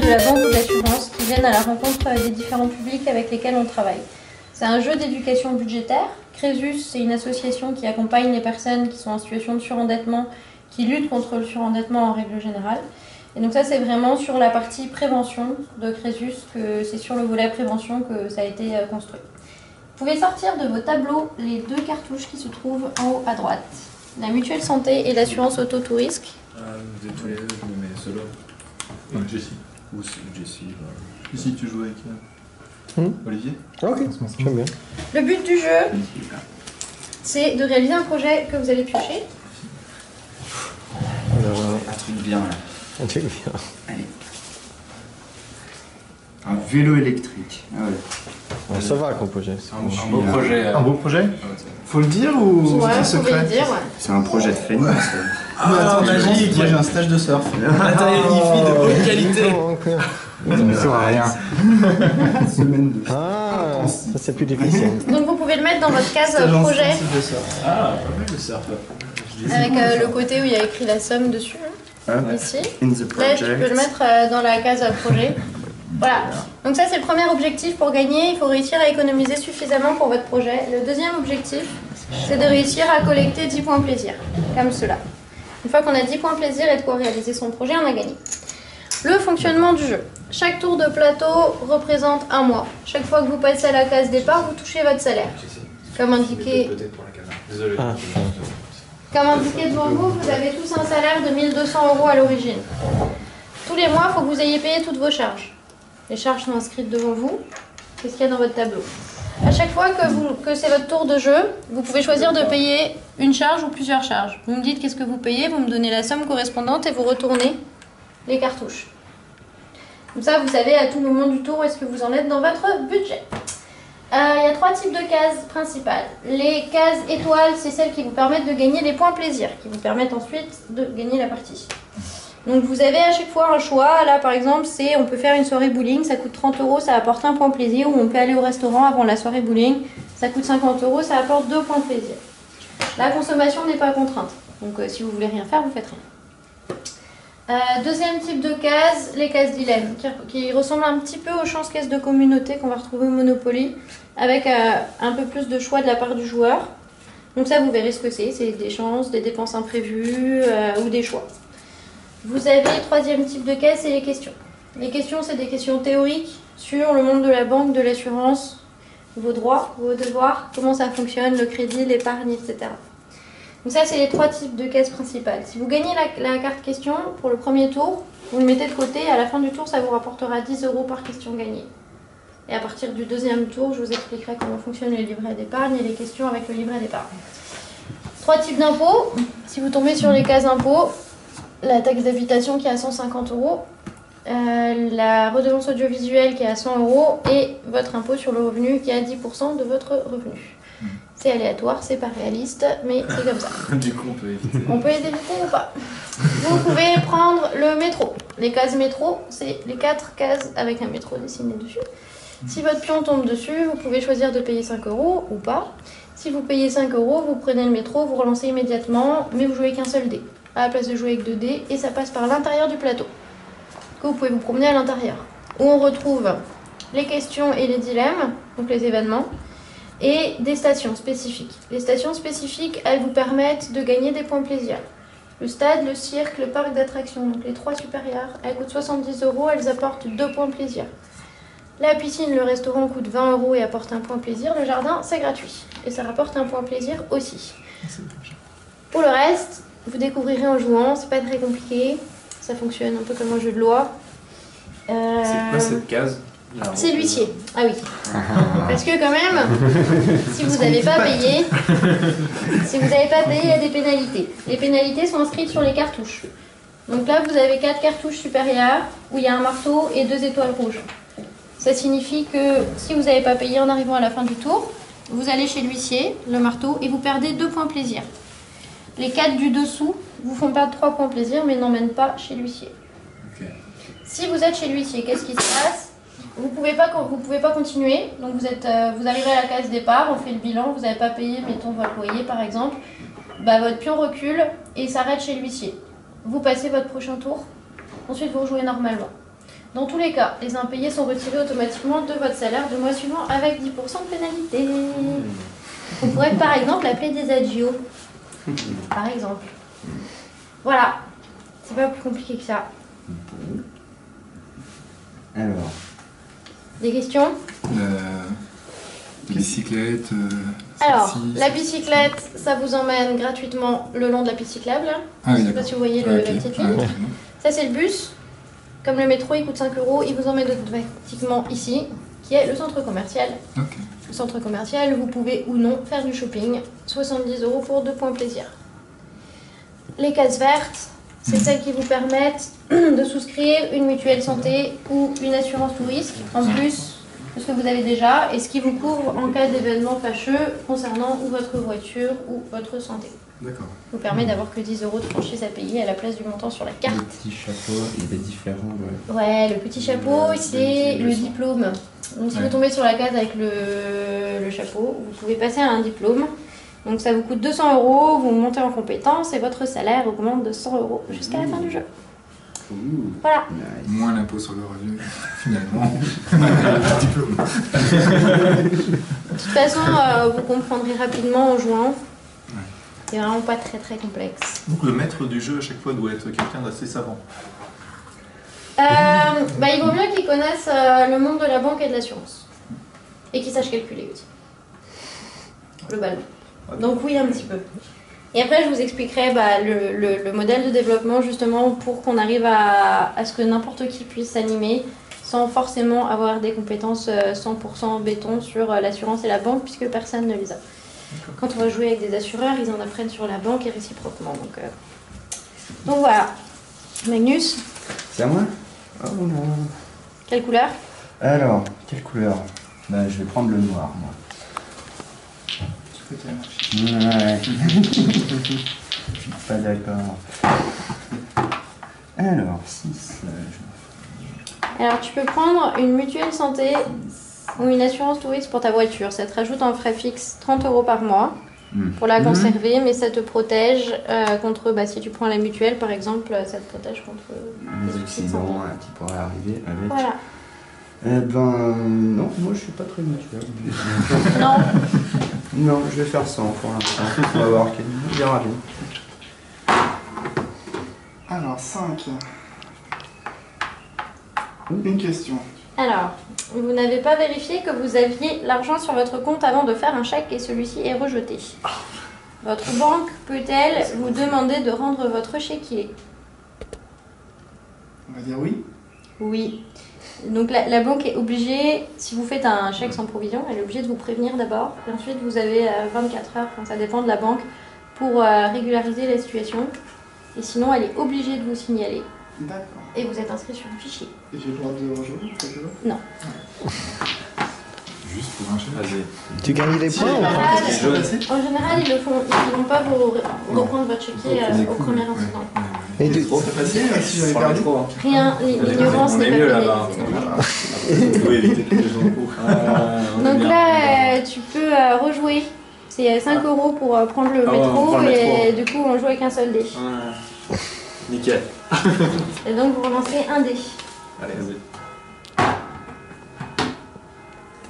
de la banque ou de l'assurance qui viennent à la rencontre des différents publics avec lesquels on travaille. C'est un jeu d'éducation budgétaire. Crésus, c'est une association qui accompagne les personnes qui sont en situation de surendettement, qui lutte contre le surendettement en règle générale. Et donc ça, c'est vraiment sur la partie prévention de Crésus, que c'est sur le volet prévention que ça a été construit. Vous pouvez sortir de vos tableaux les deux cartouches qui se trouvent en haut à droite. La mutuelle santé et l'assurance auto tout risque. Vous êtes tous les deux, je me mets solo. Jessie. Ou Jessie. Jessie, tu joues avec Olivier. Ok, j'aime bien. Le but du jeu, c'est de réaliser un projet que vous allez piocher. Un truc bien là. Un truc bien. Allez. Un vélo électrique. Ah ouais. Bon, ça va comme projet. Un beau projet. Un beau projet. Faut le dire ou Ouais, c'est vous pouvez secret? le dire, ouais. C'est un projet de feignant. Ah, magique. Moi j'ai un stage de surf. Matériel hi-fi de haute qualité. Ça sert à rien. Semaine de Ah, ça c'est plus difficile. Donc vous pouvez le mettre dans votre case Stage projet, intensif de surf. Ah, pas mal le surf. avec le côté où il y a écrit la somme dessus, ici. In the Là, tu peux le mettre dans la case projet. Voilà. Donc ça, c'est le premier objectif pour gagner. Il faut réussir à économiser suffisamment pour votre projet. Le deuxième objectif, c'est de réussir à collecter 10 points plaisir, comme cela. Une fois qu'on a 10 points plaisir et de quoi réaliser son projet, on a gagné. Le fonctionnement du jeu. Chaque tour de plateau représente un mois. Chaque fois que vous passez à la case départ, vous touchez votre salaire. Comme indiqué, Désolé. Comme indiqué devant vous, vous avez tous un salaire de 1 200 € à l'origine. Tous les mois, il faut que vous ayez payé toutes vos charges. Les charges sont inscrites devant vous. Qu'est-ce qu'il y a dans votre tableau? À chaque fois que c'est votre tour de jeu, vous pouvez choisir de payer une charge ou plusieurs charges. Vous me dites qu'est-ce que vous payez, vous me donnez la somme correspondante et vous retournez les cartouches. Comme ça, vous savez à tout moment du tour où est-ce que vous en êtes dans votre budget. Il y a 3 types de cases principales. Les cases étoiles, c'est celles qui vous permettent de gagner les points plaisir, qui vous permettent ensuite de gagner la partie. Donc vous avez à chaque fois un choix. Là par exemple, on peut faire une soirée bowling, ça coûte 30 €, ça apporte un point plaisir. Ou on peut aller au restaurant avant la soirée bowling, ça coûte 50 €, ça apporte 2 points plaisir. La consommation n'est pas contrainte. Donc si vous voulez rien faire, vous faites rien. Deuxième type de case, les cases dilemme, qui ressemblent un petit peu aux chances-caisses de communauté qu'on va retrouver au Monopoly, avec un peu plus de choix de la part du joueur. Donc ça, vous verrez ce que c'est des chances, des dépenses imprévues ou des choix. Vous avez le troisième type de case, c'est les questions. Les questions, c'est des questions théoriques sur le monde de la banque, de l'assurance, vos droits, vos devoirs, comment ça fonctionne, le crédit, l'épargne, etc. Donc ça, c'est les 3 types de cases principales. Si vous gagnez la carte question pour le premier tour, vous le mettez de côté. À la fin du tour, ça vous rapportera 10 € par question gagnée. Et à partir du deuxième tour, je vous expliquerai comment fonctionne le livret d'épargne et les questions avec le livret d'épargne. 3 types d'impôts. Si vous tombez sur les cases impôts, la taxe d'habitation qui est à 150 €, la redevance audiovisuelle qui est à 100 € et votre impôt sur le revenu qui est à 10% de votre revenu. C'est aléatoire, c'est pas réaliste, mais c'est comme ça. Du coup, on peut éviter. On peut les éviter ou pas. Vous pouvez prendre le métro. Les cases métro, c'est les 4 cases avec un métro dessiné dessus. Si votre pion tombe dessus, vous pouvez choisir de payer 5 € ou pas. Si vous payez 5 €, vous prenez le métro, vous relancez immédiatement, mais vous jouez qu'un seul dé, à la place de jouer avec 2 dés, et ça passe par l'intérieur du plateau. Du coup, vous pouvez vous promener à l'intérieur, où on retrouve les questions et les dilemmes, donc les événements, et des stations spécifiques. Les stations spécifiques, elles vous permettent de gagner des points plaisir. Le stade, le cirque, le parc d'attractions, donc les 3 supérieures, elles coûtent 70 €, elles apportent 2 points plaisir. La piscine, le restaurant coûte 20 € et apporte un point plaisir. Le jardin, c'est gratuit. Et ça rapporte un point plaisir aussi. Pour le reste, vous découvrirez en jouant, c'est pas très compliqué. Ça fonctionne un peu comme un jeu de loi. C'est quoi cette case? C'est l'huissier. Ah oui. Parce que quand même, si vous n'avez pas payé, il y a des pénalités. Les pénalités sont inscrites sur les cartouches. Donc là, vous avez 4 cartouches supérieures où il y a un marteau et 2 étoiles rouges. Ça signifie que si vous n'avez pas payé en arrivant à la fin du tour, vous allez chez l'huissier, le marteau, et vous perdez 2 points plaisir. Les 4 du dessous vous font perdre 3 points plaisir, mais n'emmènent pas chez l'huissier. Okay. Si vous êtes chez l'huissier, qu'est-ce qui se passe? Vous pouvez pas continuer. Donc vous arrivez à la case départ, on fait le bilan, vous n'avez pas payé, mettons votre loyer par exemple. Bah, votre pion recule et s'arrête chez l'huissier. Vous passez votre prochain tour, ensuite vous rejouez normalement. Dans tous les cas, les impayés sont retirés automatiquement de votre salaire du mois suivant avec 10% de pénalité. On pourrait par exemple appeler des agios. Par exemple. Voilà. C'est pas plus compliqué que ça. Alors. Des questions? Bicyclette. Alors, la bicyclette, ça vous emmène gratuitement le long de la piste cyclable. Ah oui, Je sais pas si vous voyez la petite ligne. Ça, c'est le bus. Comme le métro, il coûte 5 €, il vous emmène automatiquement ici, qui est le centre commercial. Ok. Le centre commercial, vous pouvez ou non faire du shopping. 70 € pour 2 points plaisir. Les cases vertes, c'est celles qui vous permettent de souscrire une mutuelle santé ou une assurance tout risque, en plus de ce que vous avez déjà, et ce qui vous couvre en cas d'événement fâcheux concernant ou votre voiture ou votre santé. D'accord. Vous permet d'avoir que 10 € de franchise à payer à la place du montant sur la carte. Le petit chapeau, il est différent. Ouais, le petit chapeau, c'est le diplôme. Donc si vous tombez sur la case avec le chapeau, vous pouvez passer à un diplôme. Donc ça vous coûte 200 €, vous montez en compétence et votre salaire augmente de 100 € jusqu'à la fin du jeu. Voilà. Nice. Moins l'impôt sur le revenu, finalement. Le diplôme. De toute façon, vous comprendrez rapidement en jouant. C'est vraiment pas très très complexe. Donc le maître du jeu à chaque fois doit être quelqu'un d'assez savant. Il vaut mieux qu'ils connaissent le monde de la banque et de l'assurance. Et qu'ils sachent calculer aussi. Globalement. Donc oui, un petit peu. Et après, je vous expliquerai le modèle de développement justement pour qu'on arrive à ce que n'importe qui puisse s'animer sans forcément avoir des compétences 100% béton sur l'assurance et la banque puisque personne ne les a. Quand on va jouer avec des assureurs, ils en apprennent sur la banque et réciproquement. Donc voilà. Magnus, C'est à moi? Oh non. quelle couleur? Alors, quelle couleur? Ben, je vais prendre le noir, moi. Ouais. Je suis pas d'accord. Alors, 6. Alors tu peux prendre une mutuelle santé ou une assurance touriste pour ta voiture. Ça te rajoute en frais fixe 30 € par mois pour la conserver, mais ça te protège contre, si tu prends la mutuelle par exemple, ça te protège contre Les accidents qui pourraient arriver avec. Voilà. Non, moi je suis pas très mutuel. Non. Non, je vais faire 100 pour l'instant. On va voir quel verra bien. Alors, 5. Une question. Alors, vous n'avez pas vérifié que vous aviez l'argent sur votre compte avant de faire un chèque et celui-ci est rejeté. Votre banque peut-elle vous demander de rendre votre chéquier? On va dire oui. Oui. Donc la banque est obligée, si vous faites un chèque sans provision, elle est obligée de vous prévenir d'abord. Et ensuite, vous avez 24 heures, ça dépend de la banque, pour régulariser la situation. Et sinon, elle est obligée de vous signaler. D'accord. Et vous êtes inscrit sur un fichier. Et j'ai le droit de rejoindre quelque chose? Non. Juste pour un chèque. Vas-y. Tu gagnes des points ou pas? En général, ils vont pas vous reprendre votre chéquier au premier instant. Et C'est trop facile si j'avais perdu. Rien, l'ignorance On n'est est pas mieux là-bas. pénalisée. On doit éviter tous les impôts. Donc là, tu peux rejouer. C'est 5 € pour prendre le on métro prend le et métro. du coup on joue avec un seul dé. Ouais. Nickel. Et donc vous relancez un dé. Allez, vas-y.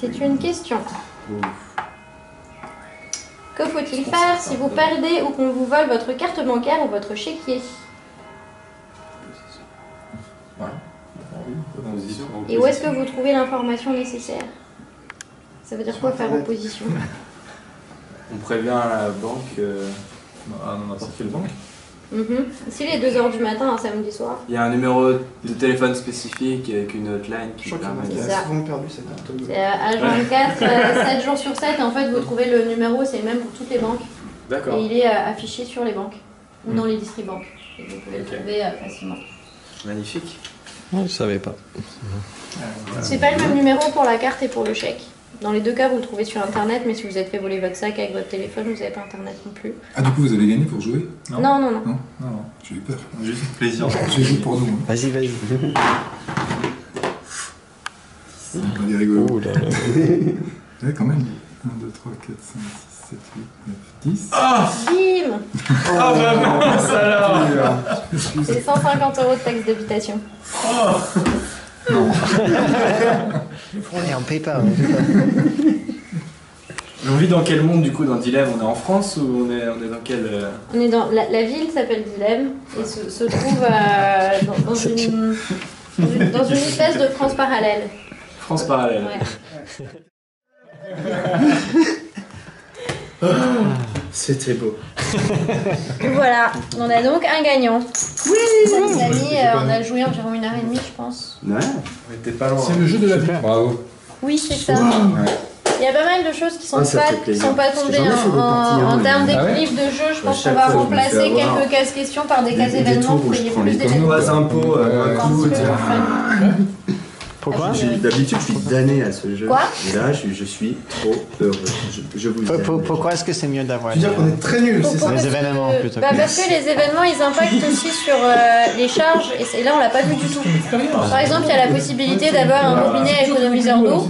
C'est une question. Que faut-il faire si vous perdez ou qu'on vous vole votre carte bancaire ou votre chéquier? Et où est-ce que vous trouvez l'information nécessaire? Ça veut dire quoi faire opposition? On prévient la banque. Ah, non, n'importe quelle banque. Si il est 2 h du matin un samedi soir. Il y a un numéro de téléphone spécifique avec une hotline qui Je crois permet qu'il de... C'est ça. a souvent perdu cette carte. C'est H24, 7 jours sur 7 et en fait vous trouvez le numéro, c'est le même pour toutes les banques. D'accord. Et il est affiché sur les banques ou dans les distribanques. Et vous pouvez le trouver facilement. Magnifique. Je ne savais pas. C'est pas le même numéro pour la carte et pour le chèque. Dans les deux cas, vous le trouvez sur internet, mais si vous avez fait voler votre sac avec votre téléphone, vous n'avez pas internet non plus. Ah, du coup, vous avez gagné pour jouer? Non, non, non. Non, j'ai eu peur. J'ai fait plaisir. J'ai joué pour nous. Vas-y, vas-y. C'est pas rigolo. Oh là là. Ouais, quand même. 1, 2, 3, 4, 5, 6, 7, 8, 9, 10. Bim! Ah bah mince alors. C'est 150 € de taxe d'habitation. Et en paper. On vit dans quel monde du coup dans Dilem? On est en France ou on est dans quel... On est dans la ville s'appelle Dilem et se trouve dans une espèce de France parallèle. France parallèle. Ouais. C'était beau. Voilà, on a donc un gagnant. Oui, les amis, on a joué environ 1h30 je pense. Ouais. Mais t'es pas loin. C'est le jeu de la vie. Bravo. Oui, c'est ça. Il y a pas mal de choses qui sont ça fait plaisir. pas tombées J'en ai fait des parties, en termes Ah ouais d'équilibre de jeu. Je pense chaque qu'on va fois, je me fais remplacer avoir. quelques cases questions par des cases Des événements tours pour où qu'il y je ait prends plus les d'événements. trois impôts un coup. Pourquoi D'habitude, je suis damné à ce jeu. Quoi? Et là, je suis trop heureux. Je vous aime. Pourquoi est-ce que c'est mieux d'avoir Tu veux dire qu'on est très nuls, c'est ça? Les événements plutôt. Parce que les événements ils impactent aussi sur les charges et là on l'a pas vu du tout. Par exemple, il y a la possibilité d'avoir un robinet économiseur d'eau.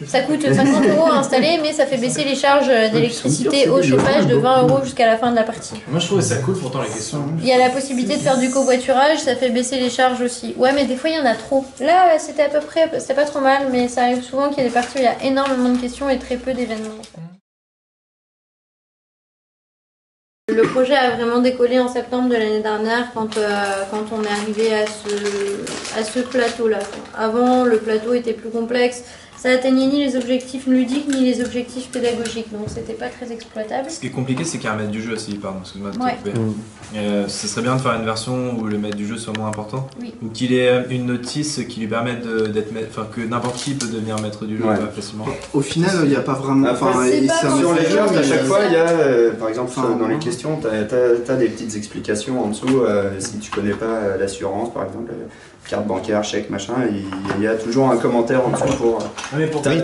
Ça coûte 50 € à installer, mais ça fait baisser les charges d'électricité au chauffage de 20 € jusqu'à la fin de la partie. Moi je trouvais ça cool pourtant les questions. Il y a la possibilité de faire du covoiturage, ça fait baisser les charges aussi. Ouais, mais des fois il y en a trop. Là, c'était à peu près, c'était pas trop mal, mais ça arrive souvent qu'il y ait des parties où il y a énormément de questions et très peu d'événements. Le projet a vraiment décollé en septembre de l'année dernière quand on est arrivé à ce plateau-là. Avant, le plateau était plus complexe. Ça atteignait ni les objectifs ludiques ni les objectifs pédagogiques, donc c'était pas très exploitable. Ce qui est compliqué, c'est qu'il y a un maître du jeu aussi, pardon, excuse-moi de te Ouais. couper. Ce serait bien de faire une version où le maître du jeu soit moins important. Oui. Ou qu'il ait une notice qui lui permette d'être maître, enfin que n'importe qui peut devenir maître du jeu Ouais. facilement. Au final, il n'y a pas vraiment. c'est pas Sur les forcément cartes, à chaque des- fois, il y a, par exemple, Enfin, dans les questions, t'as des petites explications en dessous. Si tu connais pas l'assurance, par exemple, carte bancaire, chèque, machin, il y a toujours un commentaire en dessous pour. Mais pour Oui,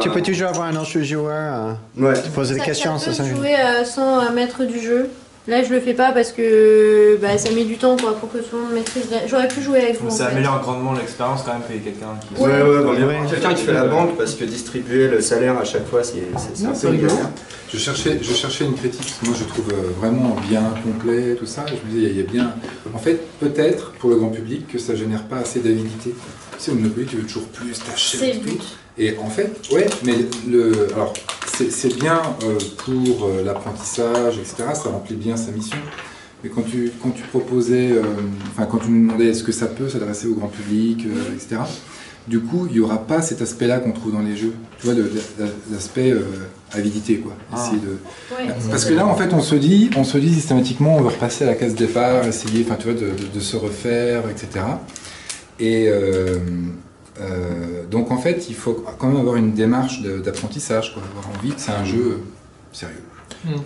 tu peux toujours avoir un autre joueur Ouais. te poser des questions, ça c'est peut ça. se jouer sans maître du jeu. Là, je le fais pas parce que ça met du temps quoi, pour que tout le monde maîtrise. J'aurais pu jouer avec vous. ça en fait. améliore grandement l'expérience quand même qu'il y ait quelqu'un qui... Ouais, bah, bien. Ouais. Quelqu'un qui fait la banque, parce que distribuer le salaire à chaque fois, c'est un peu rigolo. galère. Je cherchais une critique, parce que moi je trouve vraiment bien complet, tout ça. Je me disais, il y a bien. En fait, peut-être pour le grand public que ça génère pas assez d'avidité. Tu sais, au Monopoly, tu veux toujours plus, C'est t'achètes le tout. but. Et en fait, ouais, mais alors c'est bien pour l'apprentissage, etc. Ça remplit bien sa mission. Mais quand tu proposais, quand tu nous demandais est-ce que ça peut s'adresser au grand public, etc. Du coup, il n'y aura pas cet aspect-là qu'on trouve dans les jeux. Tu vois, l'aspect avidité, quoi. Essayer de... Ouais, Parce que là, en fait, on se dit systématiquement, on veut repasser à la case départ, essayer, tu vois, de se refaire, etc. Et donc, en fait, il faut quand même avoir une démarche d'apprentissage, quoi. Avoir envie que c'est un jeu sérieux.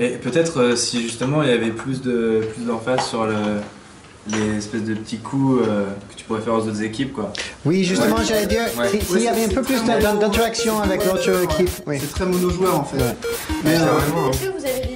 Et peut-être si justement il y avait plus d'emphase sur les espèces de petits coups que tu pourrais faire aux autres équipes, quoi. Oui, justement, j'allais dire, Ouais. s'il y avait un peu plus d'interaction avec l'autre équipe. Oui. C'est très monojoueur en fait. Ouais. Mais Est-ce que vous avez